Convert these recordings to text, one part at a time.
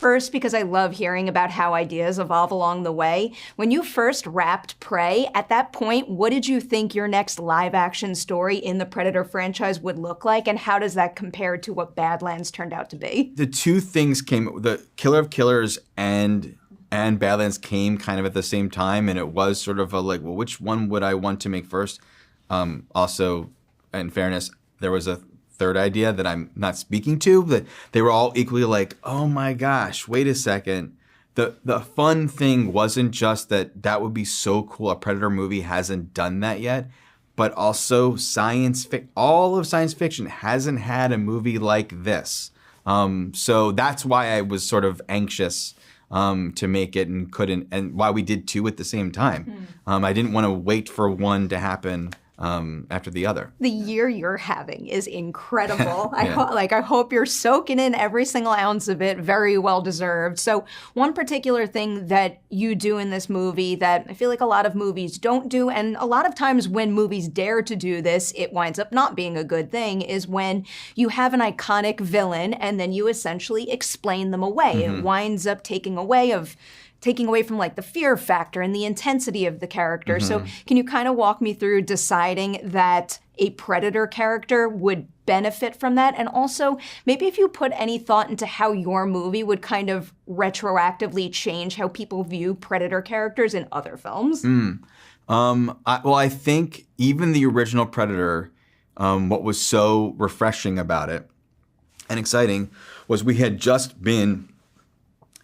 first, because I love hearing about how ideas evolve along the way, when you first wrapped Prey, at that point, what did you think your next live-action story in the Predator franchise would look like, and how does that compare to what Badlands turned out to be? The two things the Killer of Killers and Badlands came kind of at the same time, and it was sort of a like, well, which one would I want to make first? Also, in fairness, there was a third idea that I'm not speaking to, but they were all equally like, oh my gosh, wait a second. The fun thing wasn't just that would be so cool. A Predator movie hasn't done that yet, but also all of science fiction hasn't had a movie like this. So that's why I was sort of anxious to make it and couldn't, and why we did two at the same time. I didn't want to wait for one to happen after the other. The year you're having is incredible. I hope you're soaking in every single ounce of it. Very well deserved. So one particular thing that you do in this movie that I feel like a lot of movies don't do, and a lot of times when movies dare to do this, it winds up not being a good thing, is when you have an iconic villain and then you essentially explain them away. It winds up taking away from like the fear factor and the intensity of the character. So can you kind of walk me through deciding that a Predator character would benefit from that? And also maybe if you put any thought into how your movie would kind of retroactively change how people view Predator characters in other films? I think even the original Predator, what was so refreshing about it and exciting was we had just been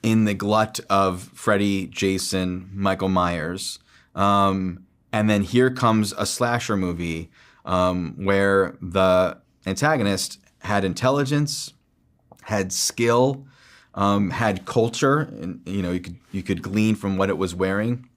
in the glut of Freddy, Jason, Michael Myers. And then here comes a slasher movie where the antagonist had intelligence, had skill, had culture, and you could glean from what it was wearing,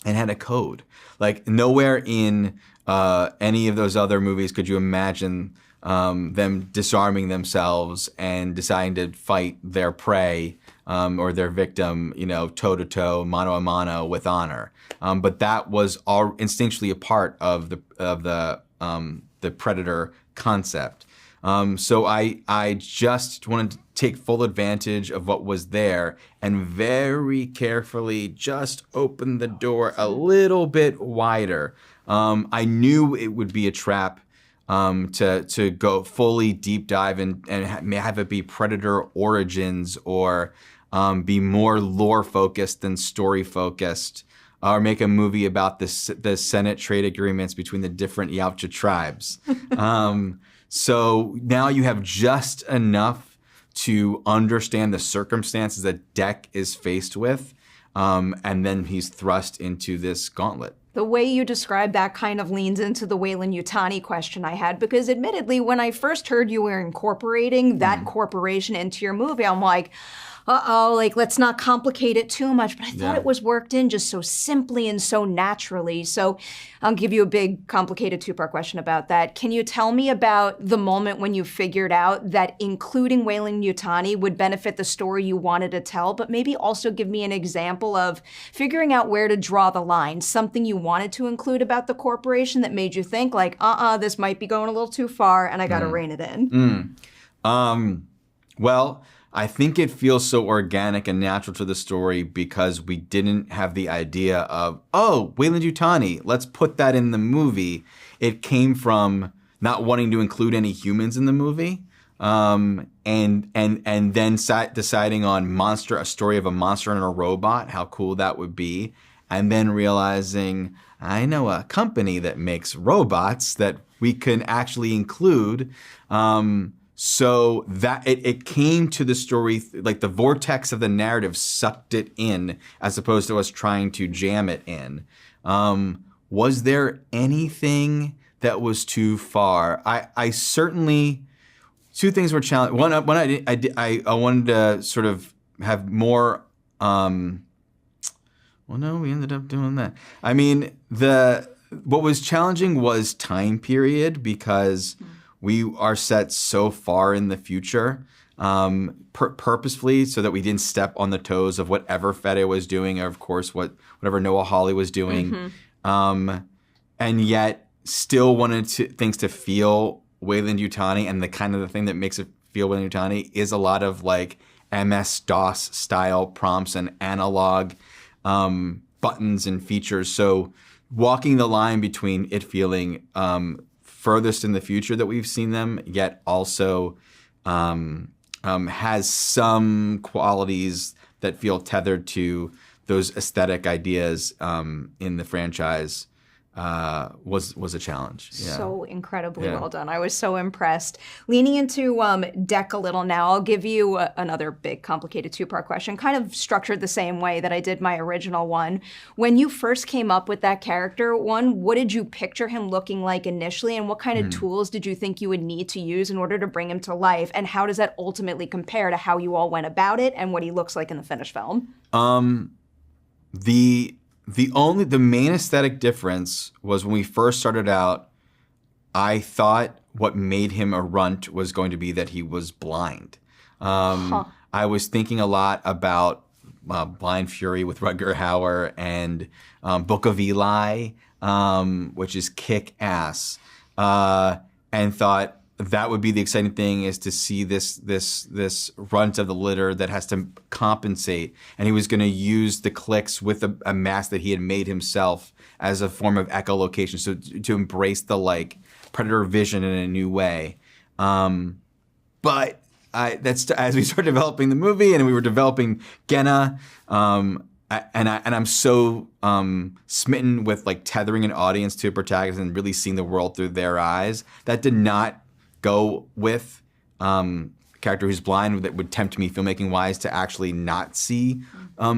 and had a code. Like nowhere in any of those other movies could you imagine them disarming themselves and deciding to fight their prey or their victim, toe-to-toe, mano-a-mano with honor. But that was all instinctually a part of the Predator concept. So I just wanted to take full advantage of what was there and very carefully just open the door a little bit wider. I knew it would be a trap to go fully deep dive and have it be Predator origins or be more lore focused than story focused, or make a movie about the Senate trade agreements between the different Yautja tribes. So now you have just enough to understand the circumstances that Deck is faced with, and then he's thrust into this gauntlet. The way you describe that kind of leans into the Weyland-Yutani question I had, because admittedly, when I first heard you were incorporating that corporation into your movie, I'm like, let's not complicate it too much. But I thought it was worked in just so simply and so naturally. So I'll give you a big, complicated two-part question about that. Can you tell me about the moment when you figured out that including Weyland-Yutani would benefit the story you wanted to tell, but maybe also give me an example of figuring out where to draw the line, something you wanted to include about the corporation that made you think like, this might be going a little too far and I got to rein it in? Well, I think it feels so organic and natural to the story because we didn't have the idea of, Weyland-Yutani, let's put that in the movie. It came from not wanting to include any humans in the movie, and then deciding on a story of a monster and a robot, how cool that would be, and then realizing I know a company that makes robots that we can actually include. So that it came to the story, like the vortex of the narrative sucked it in as opposed to us trying to jam it in. Was there anything that was too far? I certainly, two things were challenging. One I wanted to sort of have more, well, no, we ended up doing that. I mean, what was challenging was time period because we are set so far in the future, purposefully, so that we didn't step on the toes of whatever Fede was doing, or of course whatever Noah Hawley was doing, and yet still wanted things to feel Weyland-Yutani, and the kind of the thing that makes it feel Weyland-Yutani is a lot of like MS-DOS style prompts and analog buttons and features. So walking the line between it feeling furthest in the future that we've seen them, yet also has some qualities that feel tethered to those aesthetic ideas in the franchise was a challenge. Yeah. So incredibly well done. I was so impressed. Leaning into Deck a little now, I'll give you another big, complicated two-part question, kind of structured the same way that I did my original one. When you first came up with that character, what did you picture him looking like initially, and what kind of tools did you think you would need to use in order to bring him to life, and how does that ultimately compare to how you all went about it and what he looks like in the finished film? The main aesthetic difference was when we first started out, I thought what made him a runt was going to be that he was blind. I was thinking a lot about Blind Fury with Rutger Hauer and Book of Eli, which is kick-ass, and thought that would be the exciting thing, is to see this runt of the litter that has to compensate, and he was going to use the clicks with a mask that he had made himself as a form of echolocation, so to embrace the predator vision in a new way. But as we started developing the movie and we were developing Genna, and I'm so smitten with tethering an audience to a protagonist and really seeing the world through their eyes, that did not go with a character who's blind that would tempt me filmmaking wise to actually not see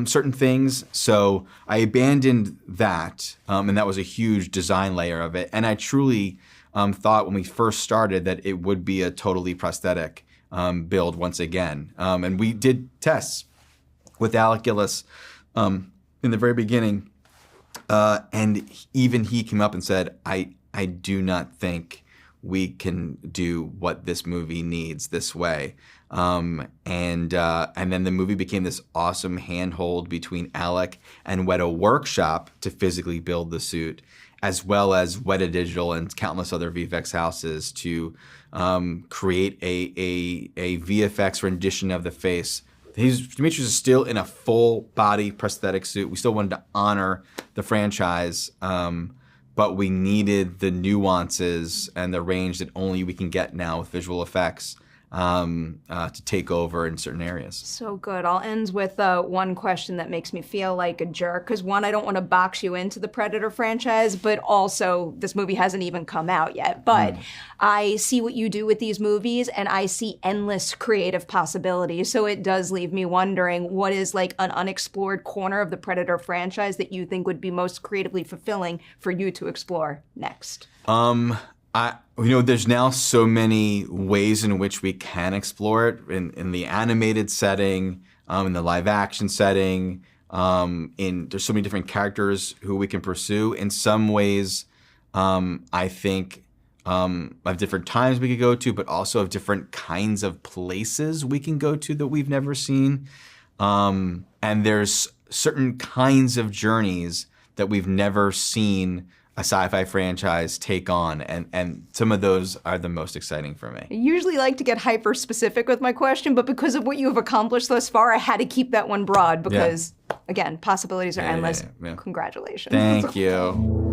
certain things. So I abandoned that, and that was a huge design layer of it. And I truly thought when we first started that it would be a totally prosthetic build once again. And we did tests with Alec Gillis in the very beginning, and even he came up and said, I do not think we can do what this movie needs this way. And then the movie became this awesome handhold between Alec and Weta Workshop to physically build the suit, as well as Weta Digital and countless other VFX houses to create a VFX rendition of the face. Demetrius is still in a full body prosthetic suit. We still wanted to honor the franchise, but we needed the nuances and the range that only we can get now with visual effects to take over in certain areas. So good. I'll end with one question that makes me feel like a jerk, because one, I don't want to box you into the Predator franchise, but also this movie hasn't even come out yet. But I see what you do with these movies, and I see endless creative possibilities. So it does leave me wondering, what is an unexplored corner of the Predator franchise that you think would be most creatively fulfilling for you to explore next? There's now so many ways in which we can explore it in the animated setting, in the live action setting. There's so many different characters who we can pursue. In some ways, I think of different times we could go to, but also of different kinds of places we can go to that we've never seen. And there's certain kinds of journeys that we've never seen a sci-fi franchise take on, and some of those are the most exciting for me. I usually like to get hyper specific with my question, but because of what you have accomplished thus far, I had to keep that one broad because, again, possibilities are endless. Yeah. Congratulations. Thank you.